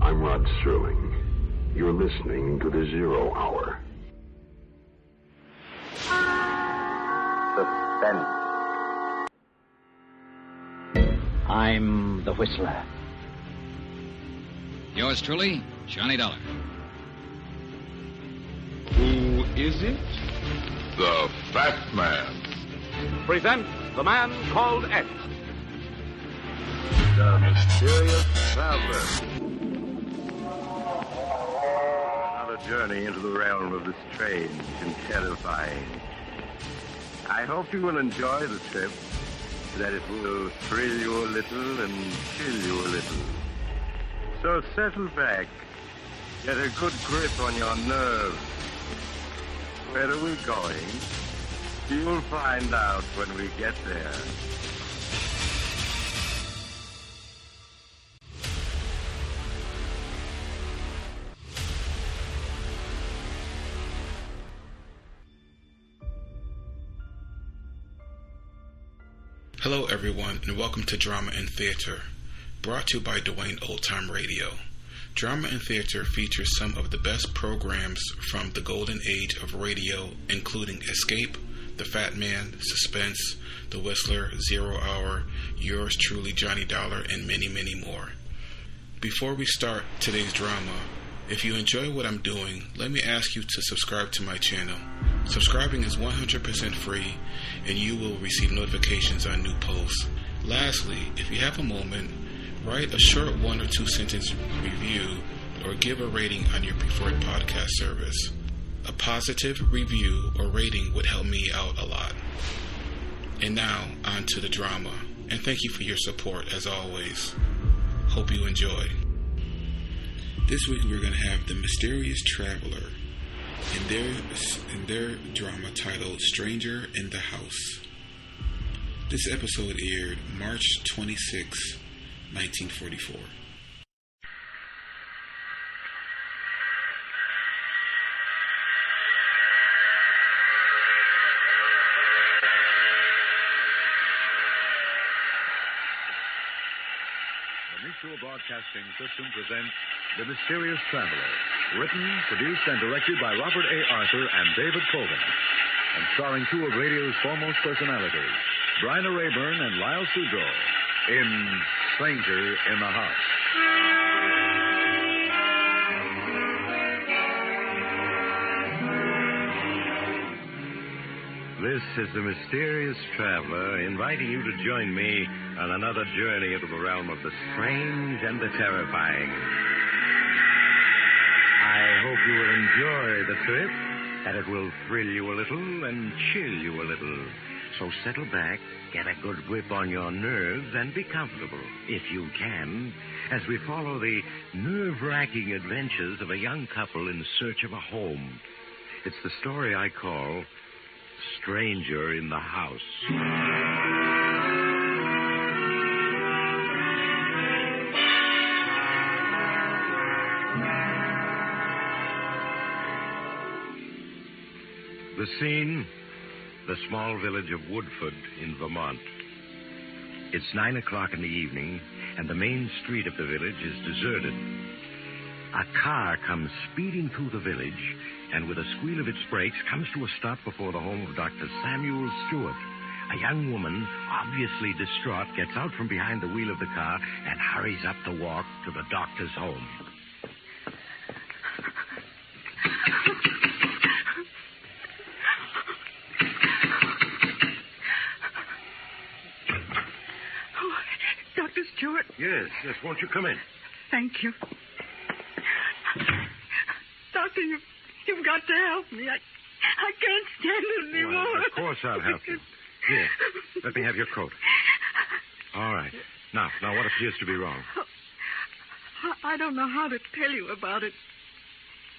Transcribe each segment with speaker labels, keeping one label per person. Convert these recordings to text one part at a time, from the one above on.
Speaker 1: I'm Rod Sterling. You're listening to the Zero Hour.
Speaker 2: Suspense. I'm the Whistler.
Speaker 3: Yours truly, Johnny Dollar.
Speaker 4: Who is it?
Speaker 5: The Fat Man.
Speaker 6: Presents The Man Called X.
Speaker 5: The Mysterious Traveler. Another journey into the realm of the strange and terrifying. I hope you will enjoy the trip, that it will thrill you a little and chill you a little. So settle back, get a good grip on your nerves. Where are we going? You'll find out when we get there.
Speaker 7: Hello everyone, and welcome to Drama and Theater, brought to you by Duane Old Time Radio. Drama and Theater features some of the best programs from the golden age of radio, including Escape, The Fat Man, Suspense, The Whistler, Zero Hour, Yours Truly, Johnny Dollar, and many, many more. Before we start today's drama, if you enjoy what I'm doing, let me ask you to subscribe to my channel. Subscribing is 100% free, and you will receive notifications on new posts. Lastly, if you have a moment, write a short 1 or 2 sentence review or give a rating on your preferred podcast service. A positive review or rating would help me out a lot. And now, on to the drama. And thank you for your support, as always. Hope you enjoy. This week we're going to have The Mysterious Traveler in their drama titled Stranger in the House. This episode aired March 26, 1944.
Speaker 5: The Mutual Broadcasting System presents The Mysterious Traveler, written, produced, and directed by Robert A. Arthur and David Kogan, and starring two of radio's foremost personalities, Bryna Rayburn and Lyle Sudrow, in Stranger in the House. This is the Mysterious Traveler inviting you to join me on another journey into the realm of the strange and the terrifying. I hope you will enjoy the trip, that it will thrill you a little and chill you a little. So settle back, get a good grip on your nerves, and be comfortable, if you can, as we follow the nerve-wracking adventures of a young couple in search of a home. It's the story I call Stranger in the House. The scene, the small village of Woodford in Vermont. It's 9 o'clock in the evening, and the main street of the village is deserted. A car comes speeding through the village, and with a squeal of its brakes, comes to a stop before the home of Dr. Samuel Stewart. A young woman, obviously distraught, gets out from behind the wheel of the car and hurries up the walk to the doctor's home.
Speaker 8: Dr. Stewart?
Speaker 5: Yes, won't you come in?
Speaker 8: Thank you. Doctor, you've got to help me. I can't stand it anymore.
Speaker 5: Well, of course I'll help you. Here, let me have your coat. All right. Now, what appears to be wrong?
Speaker 8: I don't know how to tell you about it.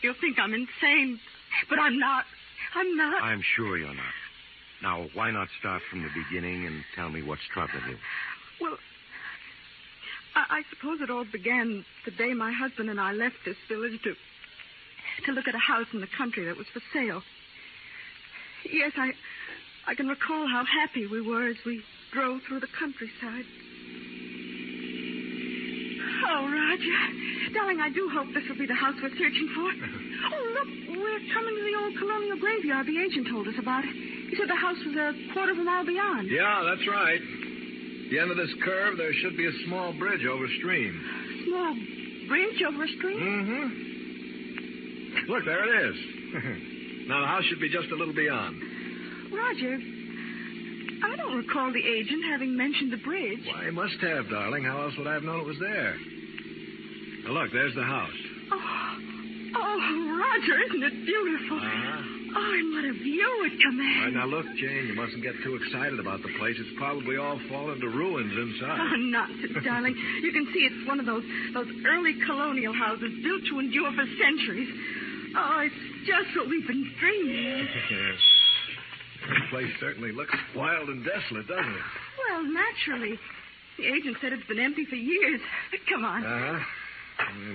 Speaker 8: You'll think I'm insane, but I'm not.
Speaker 5: I'm sure you're not. Now, why not start from the beginning and tell me what's troubling you?
Speaker 8: Well, I suppose it all began the day my husband and I left this village to look at a house in the country that was for sale. Yes, I can recall how happy we were as we drove through the countryside. Oh, Roger. Darling, I do hope this will be the house we're searching for. Oh, look, we're coming to the old colonial graveyard the agent told us about. He said the house was a quarter of a mile beyond.
Speaker 9: Yeah, that's right. At the end of this curve, there should be a small bridge over stream.
Speaker 8: Small bridge over a stream?
Speaker 9: Mm-hmm. Look, there it is. Now, the house should be just a little beyond.
Speaker 8: Roger, I don't recall the agent having mentioned the bridge.
Speaker 9: Why, he must have, darling. How else would I have known it was there? Now, look, there's the house.
Speaker 8: Oh, Roger, isn't it beautiful? Oh, and what a view it commands.
Speaker 9: All right, now, look, Jane, you mustn't get too excited about the place. It's probably all fallen to ruins inside.
Speaker 8: Oh, nonsense, darling. You can see it's one of those early colonial houses built to endure for centuries. Oh, it's just what we've been dreaming of.
Speaker 9: Yes. This place certainly looks wild and desolate, doesn't it?
Speaker 8: Well, naturally. The agent said it's been empty for years. Come on.
Speaker 9: Uh-huh.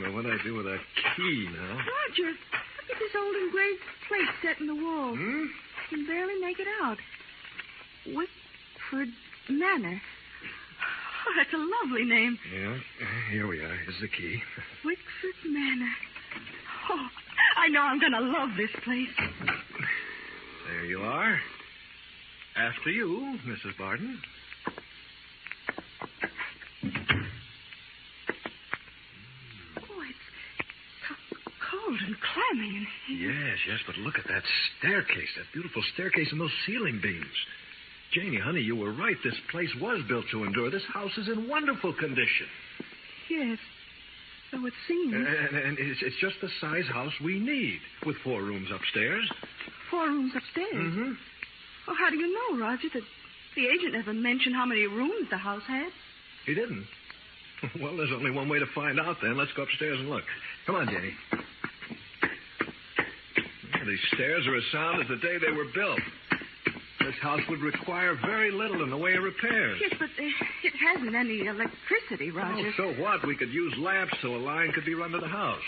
Speaker 9: Well, what do I do with that key now?
Speaker 8: Roger, look at this old engraved plate set in the wall.
Speaker 9: Hmm?
Speaker 8: I can barely make it out. Wickford Manor. Oh, that's a lovely name.
Speaker 9: Yeah. Here we are. Here's the key.
Speaker 8: Wickford Manor. Oh, I know I'm going to love this place.
Speaker 9: There you are. After you, Mrs. Barton.
Speaker 8: Oh, it's so cold and clammy in here.
Speaker 9: Yes, but look at that staircase, that beautiful staircase and those ceiling beams. Janie, honey, you were right. This place was built to endure. This house is in wonderful condition.
Speaker 8: Yes, so it seems.
Speaker 9: And it's just the size house we need, with 4 rooms upstairs.
Speaker 8: 4 rooms upstairs?
Speaker 9: Mm-hmm.
Speaker 8: Well, how do you know, Roger, that the agent never mentioned how many rooms the house had?
Speaker 9: He didn't. Well, there's only one way to find out, then. Let's go upstairs and look. Come on, Janie. Well, these stairs are as sound as the day they were built. This house would require very little in the way of repairs.
Speaker 8: Yes, but it hasn't any electricity, Roger.
Speaker 9: Oh, so what? We could use lamps till a line could be run to the house.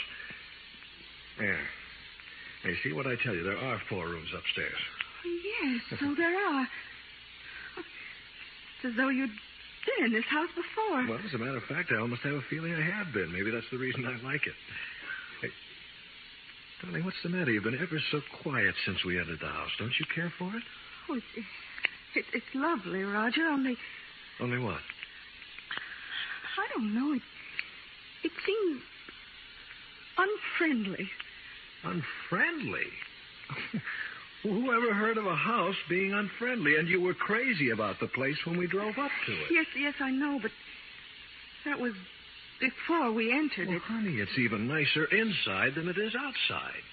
Speaker 9: There. Hey, see what I tell you? There are 4 rooms upstairs.
Speaker 8: Yes, so there are. It's as though you'd been in this house before.
Speaker 9: Well, as a matter of fact, I almost have a feeling I have been. Maybe that's the reason I like it. Hey, darling, what's the matter? You've been ever so quiet since we entered the house. Don't you care for it?
Speaker 8: Oh, it's lovely, Roger, only...
Speaker 9: Only what?
Speaker 8: I don't know. It seems unfriendly.
Speaker 9: Unfriendly? Who ever heard of a house being unfriendly? And you were crazy about the place when we drove up to it.
Speaker 8: Yes, I know, but that was before we entered it.
Speaker 9: Honey, it's even nicer inside than it is outside.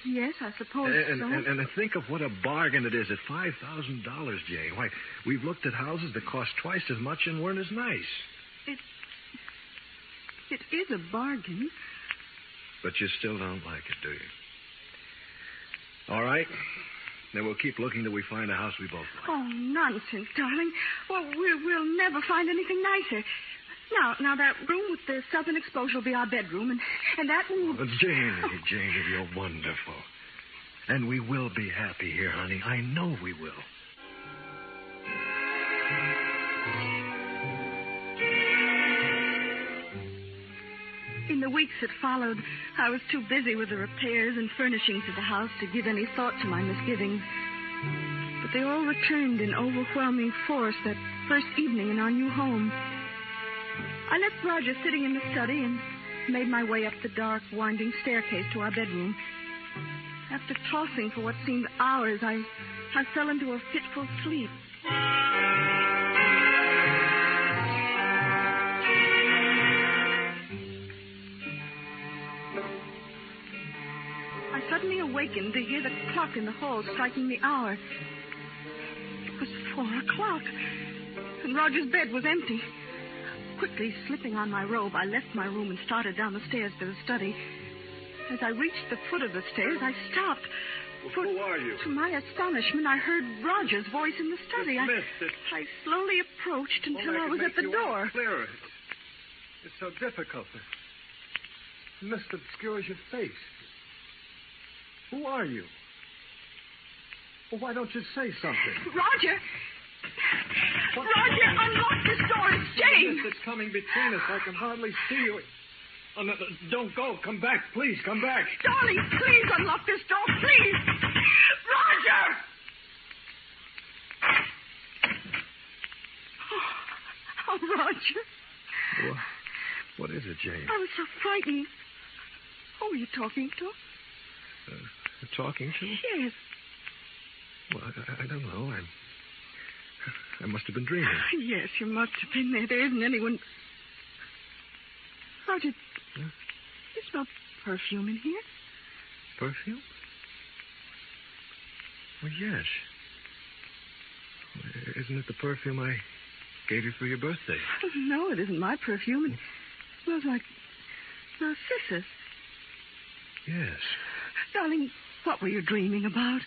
Speaker 8: Yes, I suppose so.
Speaker 9: And think of what a bargain it is at $5,000, Jane. Why, we've looked at houses that cost twice as much and weren't as nice.
Speaker 8: It is a bargain.
Speaker 9: But you still don't like it, do you? All right. Then we'll keep looking till we find a house we both like.
Speaker 8: Oh, nonsense, darling. Well, we'll never find anything nicer. Now, that room with the southern exposure will be our bedroom, and that room...
Speaker 9: Oh, Janie, you're wonderful. And we will be happy here, honey. I know we will.
Speaker 8: In the weeks that followed, I was too busy with the repairs and furnishings of the house to give any thought to my misgivings. But they all returned in overwhelming force that first evening in our new home. I left Roger sitting in the study and made my way up the dark, winding staircase to our bedroom. After tossing for what seemed hours, I fell into a fitful sleep. I suddenly awakened to hear the clock in the hall striking the hour. It was 4 o'clock, and Roger's bed was empty. Quickly slipping on my robe, I left my room and started down the stairs to the study. As I reached the foot of the stairs, I stopped.
Speaker 9: Who are you?
Speaker 8: To my astonishment, I heard Roger's voice in the study. I slowly approached until I was at the door.
Speaker 10: Clearer. It's so difficult. The mist obscures your face. Who are you?
Speaker 9: Well, why don't you say something?
Speaker 8: Roger! Roger, unlock this door. It's Jane.
Speaker 9: It's coming between us. I can hardly see you. Oh, no, don't go. Come back. Please, come back.
Speaker 8: Darling, please unlock this door. Please. Roger! Oh, Roger.
Speaker 9: What is it, Jane?
Speaker 8: I was so frightened. Who were you talking to?
Speaker 9: Talking to?
Speaker 8: Yes.
Speaker 9: Well, I don't know. I must have been dreaming.
Speaker 8: Yes, you must have been there. There isn't anyone. Roger, you smell perfume in here?
Speaker 9: Perfume? Well, yes. Isn't it the perfume I gave you for your birthday?
Speaker 8: No, it isn't my perfume. It smells like narcissus.
Speaker 9: Yes.
Speaker 8: Darling, what were you dreaming about?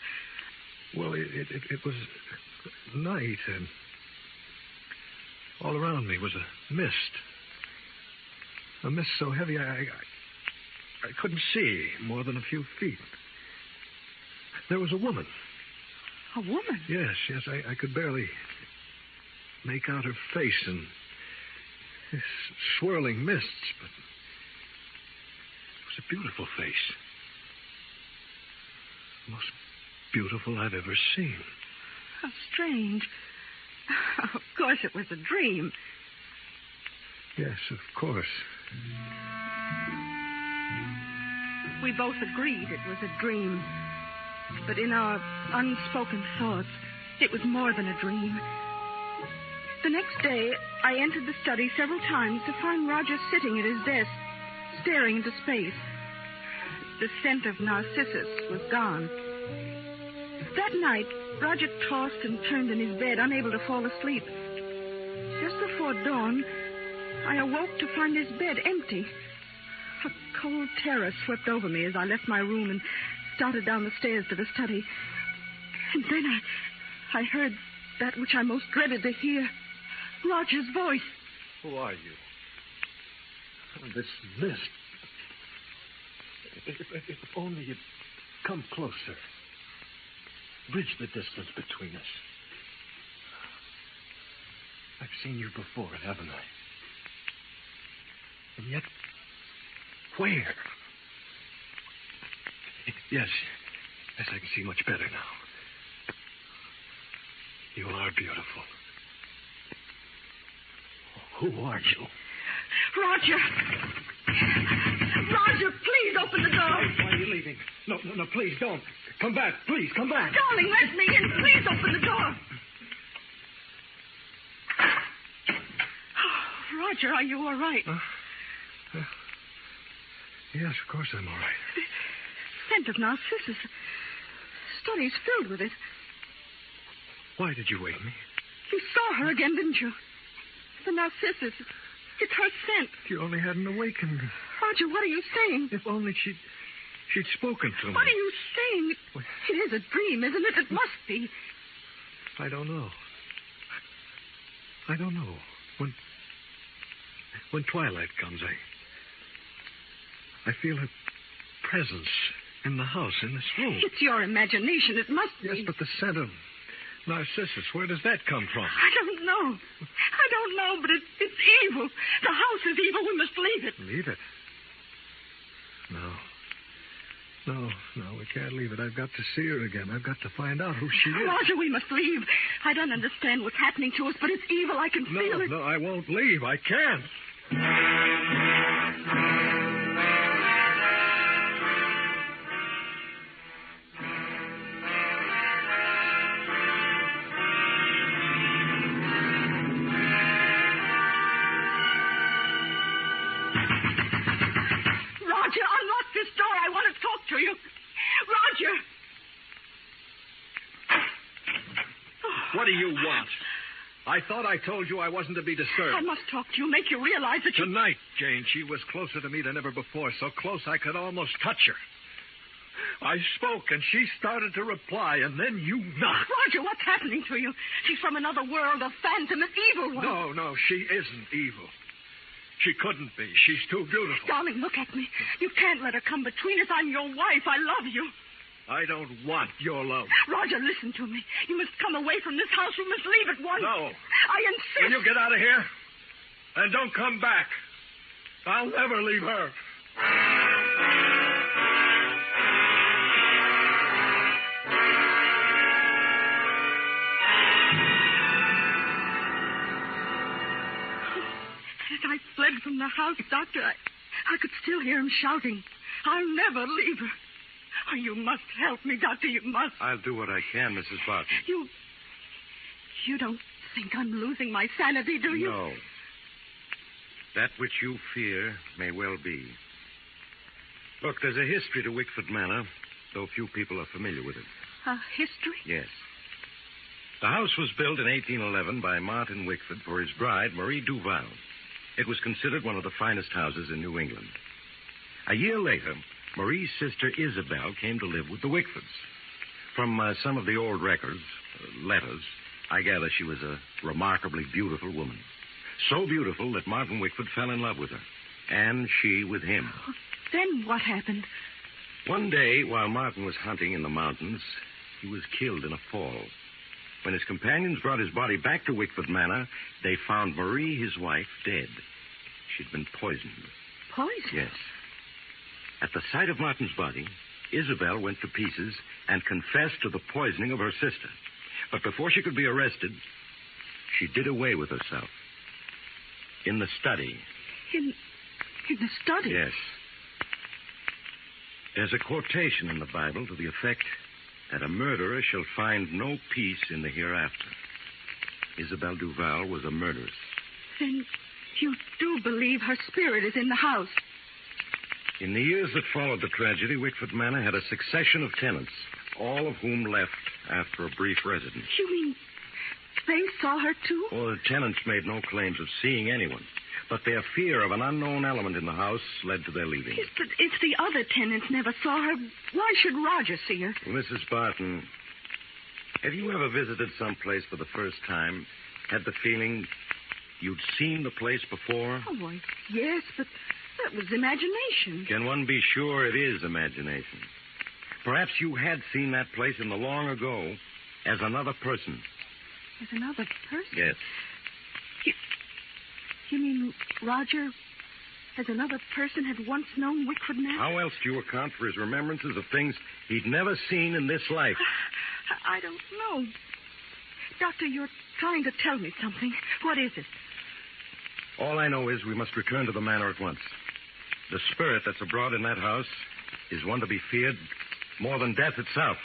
Speaker 9: Well, it was night, and all around me was a mist. A mist so heavy I couldn't see more than a few feet. There was a woman.
Speaker 8: A woman?
Speaker 9: Yes, I could barely make out her face in this swirling mists, but it was a beautiful face. The most beautiful I've ever seen.
Speaker 8: How strange. Of course it was a dream.
Speaker 9: Yes, of course.
Speaker 8: We both agreed it was a dream. But in our unspoken thoughts, it was more than a dream. The next day, I entered the study several times to find Roger sitting at his desk, staring into space. The scent of narcissus was gone. That night, Roger tossed and turned in his bed, unable to fall asleep. Just before dawn, I awoke to find his bed empty. A cold terror swept over me as I left my room and started down the stairs to the study. And then I heard that which I most dreaded to hear. Roger's voice.
Speaker 9: Who are you? This mist. If only you'd come closer. Bridge the distance between us. I've seen you before, haven't I? And yet, where? Yes, I can see much better now. You are beautiful. Who are you?
Speaker 8: Roger! Roger, please open the door.
Speaker 9: Why are you leaving? No, please don't. Come back, please, come back.
Speaker 8: Darling, let me in. Please open the door. Oh, Roger, are you all right?
Speaker 9: Yes, of course I'm all right.
Speaker 8: The scent of narcissus. Study's filled with it.
Speaker 9: Why did you wake me?
Speaker 8: You saw her again, didn't you? The narcissus. It's her scent.
Speaker 9: You only hadn't awakened me.
Speaker 8: Roger, what are you saying?
Speaker 9: If only she'd spoken to me.
Speaker 8: What are you saying? It is a dream, isn't it? It must be.
Speaker 9: I don't know. I don't know. When twilight comes, I feel her presence in the house, in this room.
Speaker 8: It's your imagination. It must be.
Speaker 9: Yes, but the scent of narcissus, where does that come from?
Speaker 8: I don't know. But it's evil. The house is evil. We must leave it.
Speaker 9: Leave it? No, we can't leave it. I've got to see her again. I've got to find out who she is.
Speaker 8: Roger, we must leave. I don't understand what's happening to us, but it's evil. I can feel it.
Speaker 9: No, I won't leave. I can't.
Speaker 8: Roger, unlock this door. I want to talk to you. Roger!
Speaker 9: What do you want? I thought I told you I wasn't to be disturbed.
Speaker 8: I must talk to you, make you realize that you...
Speaker 9: Tonight, Jane, she was closer to me than ever before, so close I could almost touch her. I spoke, and she started to reply, and then you knocked.
Speaker 8: Roger, what's happening to you? She's from another world, a phantom, an evil one.
Speaker 9: No, she isn't evil. She couldn't be. She's too beautiful.
Speaker 8: Darling, look at me. You can't let her come between us. I'm your wife. I love you.
Speaker 9: I don't want your love.
Speaker 8: Roger, listen to me. You must come away from this house. You must leave at once.
Speaker 9: No.
Speaker 8: I insist.
Speaker 9: Will you get out of here? And don't come back. I'll never leave her.
Speaker 8: As I fled from the house, Doctor, I could still hear him shouting, "I'll never leave her." Oh, you must help me, Doctor. You must.
Speaker 5: I'll do what I can, Mrs. Barton.
Speaker 8: You don't think I'm losing my sanity, do you?
Speaker 5: No. That which you fear may well be. Look, there's a history to Wickford Manor, though few people are familiar with it.
Speaker 8: A history?
Speaker 5: Yes. The house was built in 1811 by Martin Wickford for his bride, Marie Duval. It was considered one of the finest houses in New England. A year later, Marie's sister Isabel came to live with the Wickfords. From some of the old records, letters, I gather she was a remarkably beautiful woman. So beautiful that Martin Wickford fell in love with her, and she with him.
Speaker 8: Then what happened?
Speaker 5: One day, while Martin was hunting in the mountains, he was killed in a fall. When his companions brought his body back to Wickford Manor, they found Marie, his wife, dead. She'd been poisoned.
Speaker 8: Poisoned?
Speaker 5: Yes. At the sight of Martin's body, Isabel went to pieces and confessed to the poisoning of her sister. But before she could be arrested, she did away with herself. In the study.
Speaker 8: In the study?
Speaker 5: Yes. There's a quotation in the Bible to the effect that a murderer shall find no peace in the hereafter. Isabel Duval was a murderess.
Speaker 8: Then you do believe her spirit is in the house?
Speaker 5: In the years that followed the tragedy, Wickford Manor had a succession of tenants, all of whom left after a brief residence.
Speaker 8: You mean they saw her, too?
Speaker 5: Well, the tenants made no claims of seeing anyone, but their fear of an unknown element in the house led to their leaving.
Speaker 8: Yes, but if the other tenants never saw her, why should Roger see her?
Speaker 5: Well, Mrs. Barton, have you ever visited some place for the first time, had the feeling you'd seen the place before?
Speaker 8: Oh, why, yes, but that was imagination.
Speaker 5: Can one be sure it is imagination? Perhaps you had seen that place in the long ago as another person.
Speaker 8: As another person?
Speaker 5: Yes.
Speaker 8: You mean Roger, as another person, had once known Wickford Manor?
Speaker 5: How else do you account for his remembrances of things he'd never seen in this life?
Speaker 8: I don't know. Doctor, you're trying to tell me something. What is it?
Speaker 5: All I know is we must return to the manor at once. The spirit that's abroad in that house is one to be feared more than death itself.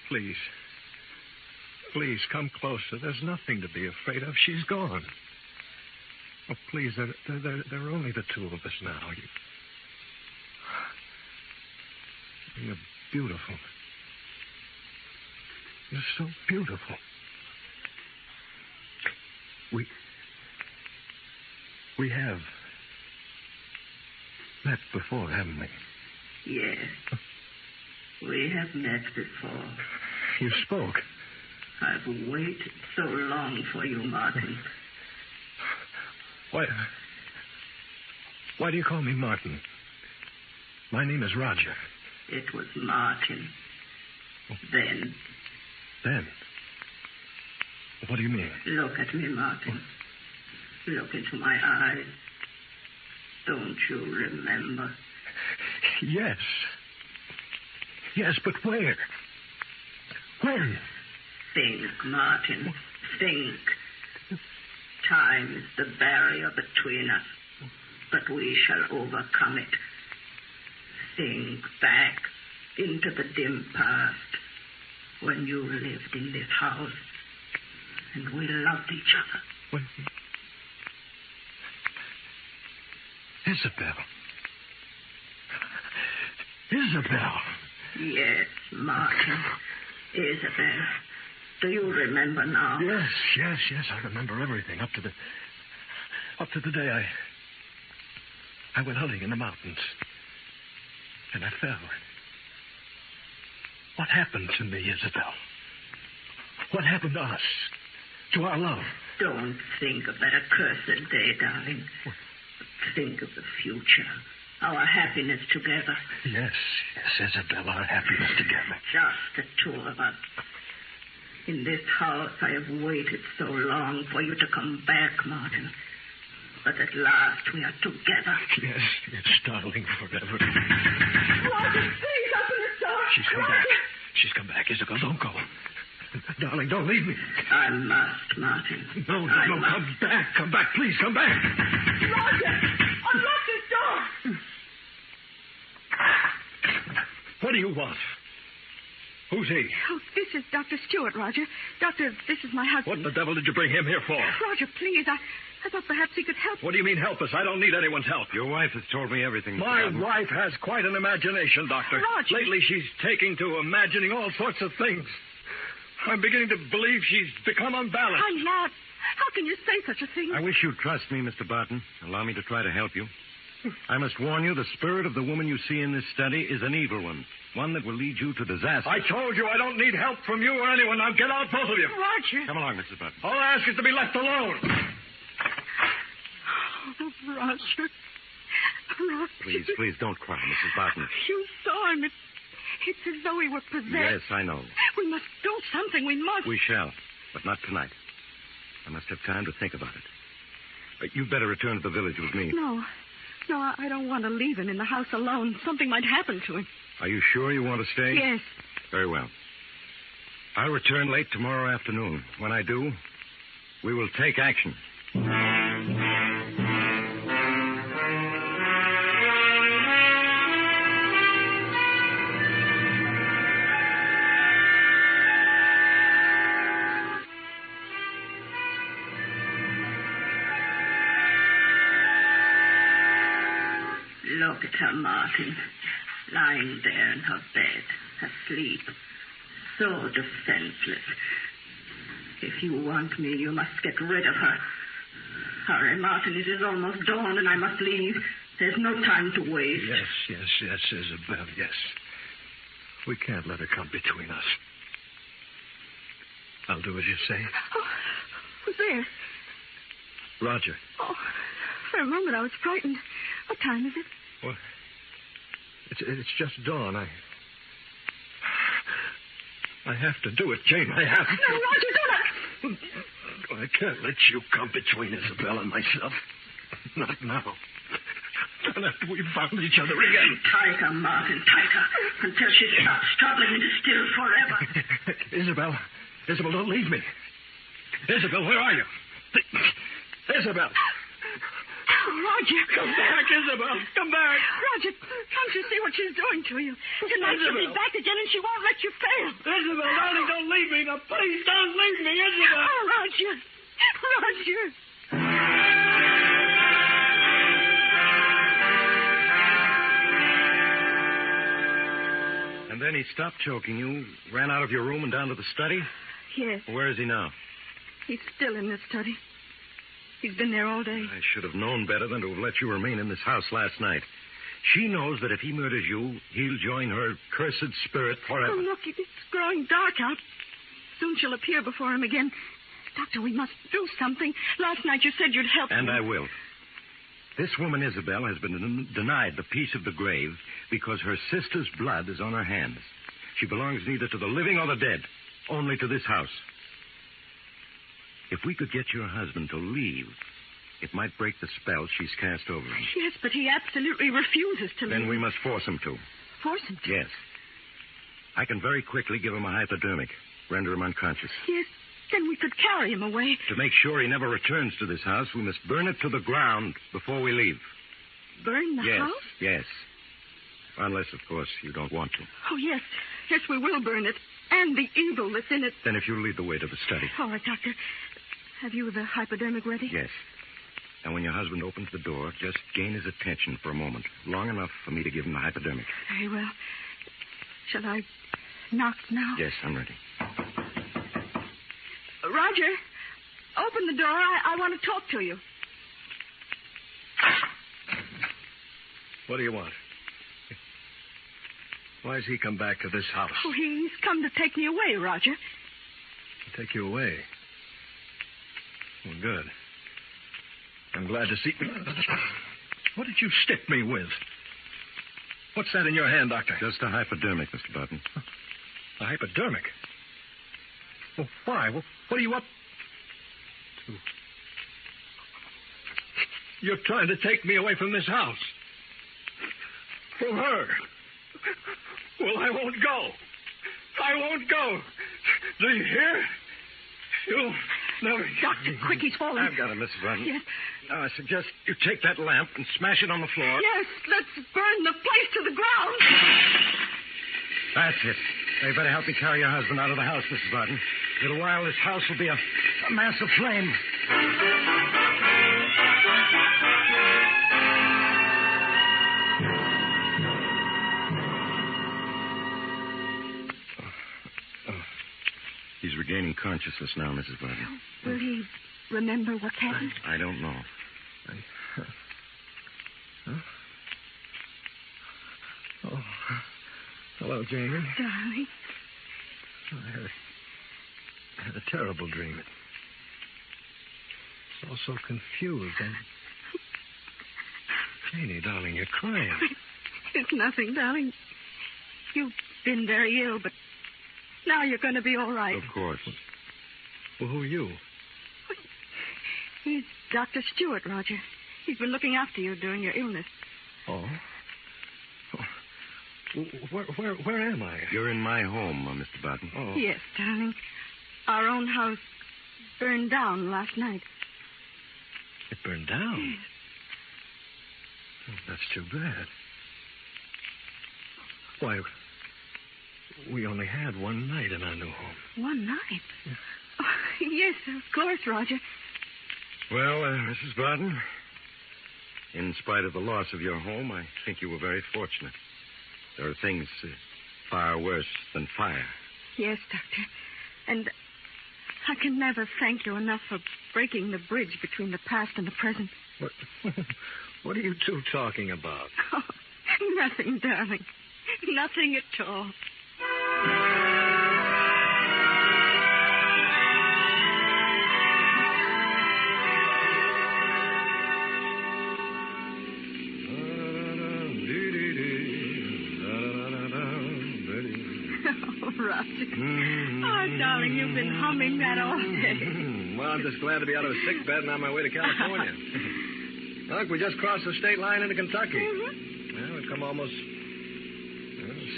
Speaker 9: Please. Please, come closer. There's nothing to be afraid of. She's gone. Oh, please, there are only the two of us now. You're beautiful. You're so beautiful. We have met before, haven't we?
Speaker 11: Yes. We have met before.
Speaker 9: You spoke.
Speaker 11: I've waited so long for you, Martin.
Speaker 9: Why do you call me Martin? My name is Roger.
Speaker 11: It was Martin. Then.
Speaker 9: Then? What do you mean?
Speaker 11: Look at me, Martin. Look into my eyes. Don't you remember?
Speaker 9: Yes. Yes, but where? When?
Speaker 11: Think, Martin. Think. Time is the barrier between us, but we shall overcome it. Think back into the dim past when you lived in this house and we loved each other.
Speaker 9: When... Isabel. Isabel.
Speaker 11: Yes, Martin. Isabel. Do you remember now?
Speaker 9: Yes. I remember everything up to the day I went hunting in the mountains. And I fell. What happened to me, Isabel? What happened to us? To our love?
Speaker 11: Don't think of that accursed day, darling. Think of the future. Our happiness together.
Speaker 9: Yes, Isabel, our happiness together.
Speaker 11: Just the two of us. In this house, I have waited so long for you to come back, Martin. But at last, we are together.
Speaker 9: Yes, darling, forever.
Speaker 8: Roger, please open the door.
Speaker 9: She's come back. She's come back, Isabel. Don't go. Darling, don't leave me.
Speaker 11: I must, Martin.
Speaker 9: No, come back. Come back, please, come back.
Speaker 8: Roger, unlock this door.
Speaker 9: What do you want? Who's he?
Speaker 8: Oh, this is Dr. Stewart, Roger. Doctor, this is my husband.
Speaker 9: What in the devil did you bring him here for?
Speaker 8: Roger, please, I thought perhaps he could help.
Speaker 9: What do you mean help us? I don't need anyone's help.
Speaker 5: Your wife has told me everything.
Speaker 9: My wife has quite an imagination, Doctor.
Speaker 8: Roger.
Speaker 9: Lately, she's taking to imagining all sorts of things. I'm beginning to believe she's become unbalanced.
Speaker 8: I'm not. How can you say such a thing?
Speaker 5: I wish you'd trust me, Mr. Barton. Allow me to try to help you. I must warn you, the spirit of the woman you see in this study is an evil one that will lead you to disaster.
Speaker 9: I told you I don't need help from you or anyone. Now get out, both of you.
Speaker 8: Roger.
Speaker 5: Come along, Mrs. Barton.
Speaker 9: All I ask is to be left alone.
Speaker 8: Oh, Roger. Roger.
Speaker 5: Please don't cry, Mrs. Barton.
Speaker 8: You saw him. It's as though he were possessed.
Speaker 5: Yes, I know.
Speaker 8: We must do something. We must.
Speaker 5: We shall, but not tonight. I must have time to think about it. You'd better return to the village with me.
Speaker 8: No, I don't want to leave him in the house alone. Something might happen to him.
Speaker 5: Are you sure you want to stay?
Speaker 8: Yes.
Speaker 5: Very well. I'll return late tomorrow afternoon. When I do, we will take action.
Speaker 11: Look at her, Martin. Lying there in her bed, asleep. So defenseless. If you want me, you must get rid of her. Hurry, Martin. It is almost dawn, and I must leave. There's no time to waste.
Speaker 9: Yes, Isabel, yes. We can't let her come between us. I'll do as you say.
Speaker 8: Oh, who's there?
Speaker 9: Roger.
Speaker 8: Oh, for a moment I was frightened. What time is it?
Speaker 9: Well, it's just dawn. I have to do it, Jane. I have to.
Speaker 8: No, Roger, do not.
Speaker 9: I can't let you come between Isabel and myself. Not now. Not after we've found each other again.
Speaker 11: Tighter, Martin, tighter. Until she stops struggling and is still forever.
Speaker 9: Isabel, don't leave me. Isabel, where are you? Isabel.
Speaker 8: Roger.
Speaker 9: Come back, Isabel. Come back.
Speaker 8: Roger, can't you see what she's doing to you? Tonight she'll be back again and she won't let you fail.
Speaker 9: Isabel, darling, don't leave me. Now, please don't leave me, Isabel.
Speaker 8: Oh, Roger. Roger.
Speaker 5: And then he stopped choking you, ran out of your room and down to the study?
Speaker 8: Yes.
Speaker 5: Where is he now?
Speaker 8: He's still in the study. He's been there all day.
Speaker 5: I should have known better than to have let you remain in this house last night. She knows that if he murders you, he'll join her cursed spirit forever.
Speaker 8: Oh, look, it's growing dark out. Soon she'll appear before him again. Doctor, we must do something. Last night you said you'd help
Speaker 5: And
Speaker 8: me.
Speaker 5: I will. This woman, Isabel, has been denied the peace of the grave because her sister's blood is on her hands. She belongs neither to the living or the dead, only to this house. If we could get your husband to leave, it might break the spell she's cast over him.
Speaker 8: Yes, but he absolutely refuses to leave.
Speaker 5: Then we must force him to.
Speaker 8: Force him to?
Speaker 5: Yes. I can very quickly give him a hypodermic, render him unconscious.
Speaker 8: Yes, then we could carry him away.
Speaker 5: To make sure he never returns to this house, we must burn it to the ground before we leave.
Speaker 8: Burn the house?
Speaker 5: Yes. Unless, of course, you don't want to.
Speaker 8: Oh, yes. Yes, we will burn it. And the evil that's in it.
Speaker 5: Then if you'll lead the way to the study.
Speaker 8: All right, Doctor. Have you the hypodermic ready?
Speaker 5: Yes. And when your husband opens the door, just gain his attention for a moment. Long enough for me to give him the hypodermic.
Speaker 8: Very well. Shall I knock now?
Speaker 5: Yes, I'm ready.
Speaker 8: Roger, open the door. I want to talk to you.
Speaker 9: What do you want? Why has he come back to this house?
Speaker 8: Oh, he's come to take me away, Roger.
Speaker 9: Take you away? Well, good. I'm glad to see... What did you stick me with? What's that in your hand, Doctor?
Speaker 5: Just a hypodermic, Mr. Barton.
Speaker 9: A hypodermic? Well, why? Well, what are you up to? You're trying to take me away from this house. From her. Well, I won't go. I won't go. Do you hear? You'll never...
Speaker 8: Doctor, quick, he's falling.
Speaker 5: I've got it, Mrs. Barton.
Speaker 8: Yes.
Speaker 5: Now, I suggest you take that lamp and smash it on the floor.
Speaker 8: Yes, let's burn the place to the ground.
Speaker 5: That's it. Now, you better help me carry your husband out of the house, Mrs. Barton. In a little while, this house will be a mass of flame. He's regaining consciousness now, Mrs. Barton.
Speaker 8: Will he remember what's happened?
Speaker 5: I don't know.
Speaker 9: Huh? Oh. Hello, Jamie.
Speaker 8: Darling.
Speaker 9: I had a terrible dream. It's all so confused. Janie, darling, you're crying.
Speaker 8: It's nothing, darling. You've been very ill, but now you're going to be all right.
Speaker 5: Of course.
Speaker 9: Well, who are you?
Speaker 8: He's Dr. Stewart, Roger. He's been looking after you during your illness.
Speaker 9: Oh? Where am I?
Speaker 5: You're in my home, Mr. Barton.
Speaker 9: Oh.
Speaker 8: Yes, darling. Our own house burned down last night.
Speaker 9: It burned down? Oh, that's too bad. Why, we only had one night in our new home.
Speaker 8: One night? Yeah. Oh, yes, of course, Roger.
Speaker 5: Well, Mrs. Barton, in spite of the loss of your home, I think you were very fortunate. There are things far worse than fire.
Speaker 8: Yes, Doctor. And I can never thank you enough for breaking the bridge between the past and the present.
Speaker 9: What are you two talking about?
Speaker 8: Oh, nothing, darling. Nothing at all. Roger. Oh, darling, you've been humming that all day.
Speaker 9: Well, I'm just glad to be out of a sick bed and on my way to California. Look, we just crossed the state line into Kentucky.
Speaker 8: Mm-hmm.
Speaker 9: Well, we've come almost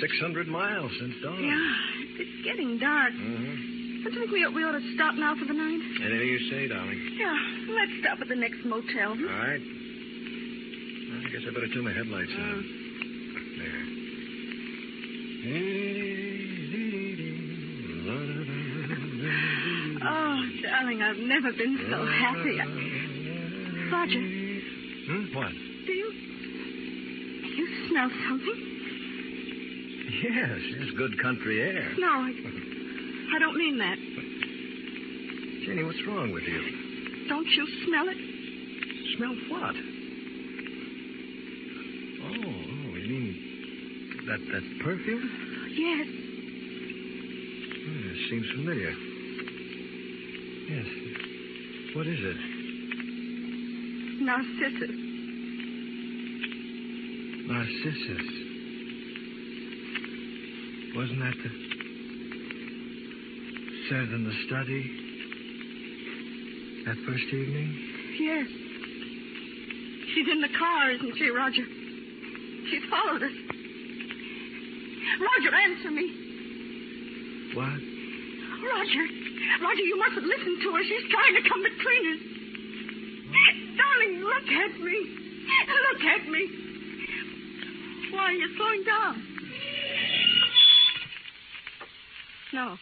Speaker 9: 600 miles since dawn.
Speaker 8: Yeah, it's getting dark.
Speaker 9: Mm-hmm.
Speaker 8: Don't you think we ought to stop now for the night?
Speaker 9: Anything you say, darling.
Speaker 8: Yeah, let's stop at the next motel.
Speaker 9: All right. Well, I guess I better turn my headlights on. There.
Speaker 8: Oh, darling, I've never been so happy. Roger.
Speaker 9: What?
Speaker 8: Do you smell something?
Speaker 9: Yes, it's good country air.
Speaker 8: No, I don't mean that.
Speaker 9: Jenny, what's wrong with you?
Speaker 8: Don't you smell it?
Speaker 9: Smell what? Oh, you mean that perfume?
Speaker 8: Yes.
Speaker 9: It seems familiar. Yes. What is it?
Speaker 8: Narcissus.
Speaker 9: Narcissus. Wasn't that said in the study that first evening?
Speaker 8: Yes. She's in the car, isn't she, Roger? She's followed us. Roger, answer me.
Speaker 9: What?
Speaker 8: Roger, you mustn't listen to her. She's trying to come between us. Darling, look at me. Look at me. Why are you slowing down? No.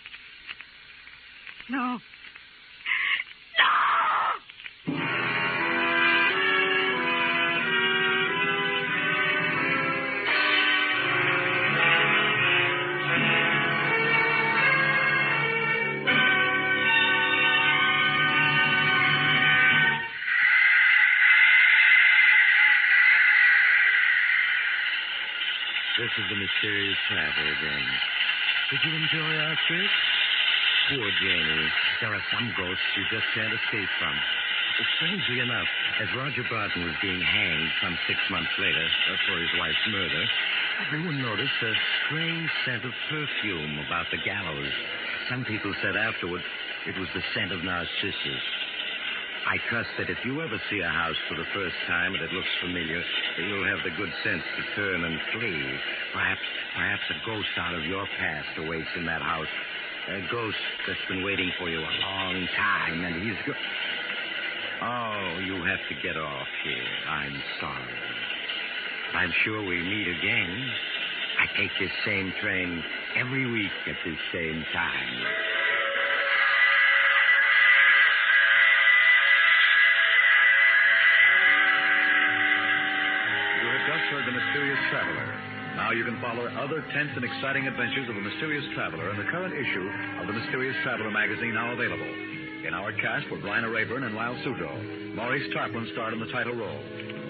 Speaker 5: this is the mysterious traveler again. Did you enjoy our trip? Poor Janie. There are some ghosts you just can't escape from. Strangely enough, as Roger Barton was being hanged some 6 months later for his wife's murder, everyone noticed a strange scent of perfume about the gallows. Some people said afterward it was the scent of narcissus. I trust that if you ever see a house for the first time and it looks familiar, you'll have the good sense to turn and flee. Perhaps a ghost out of your past awaits in that house. A ghost that's been waiting for you a long time, and he's Oh, you have to get off here. I'm sorry. I'm sure we meet again. I take this same train every week at this same time.
Speaker 12: You have just heard The Mysterious Traveler. Now you can follow other tense and exciting adventures of the Mysterious Traveler in the current issue of the Mysterious Traveler magazine, now available. In our cast were Bryna Rayburn and Lyle Suto. Maurice Tarplin starred in the title role.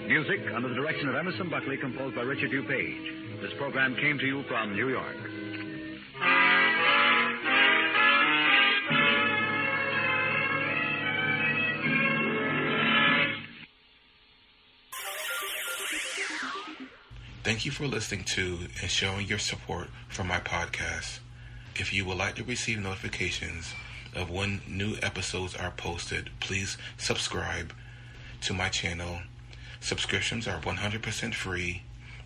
Speaker 12: Music under the direction of Emerson Buckley, composed by Richard DuPage. This program came to you from New York.
Speaker 7: Thank you for listening to and showing your support for my podcast. If you would like to receive notifications of when new episodes are posted, please subscribe to my channel. Subscriptions are 100% free,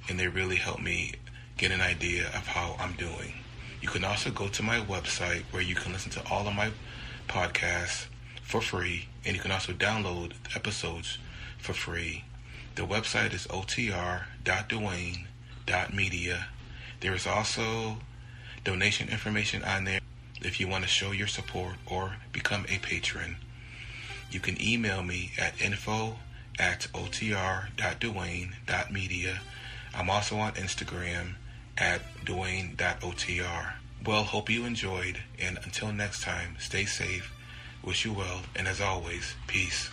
Speaker 7: and they really help me get an idea of how I'm doing. You can also go to my website where you can listen to all of my podcasts for free, and you can also download episodes for free. The website is otr.duane.media. There is also donation information on there if you want to show your support or become a patron. You can email me at info@otr.duane.media. I'm also on Instagram at duane.otr. Well, hope you enjoyed, and until next time, stay safe, wish you well, and as always, peace.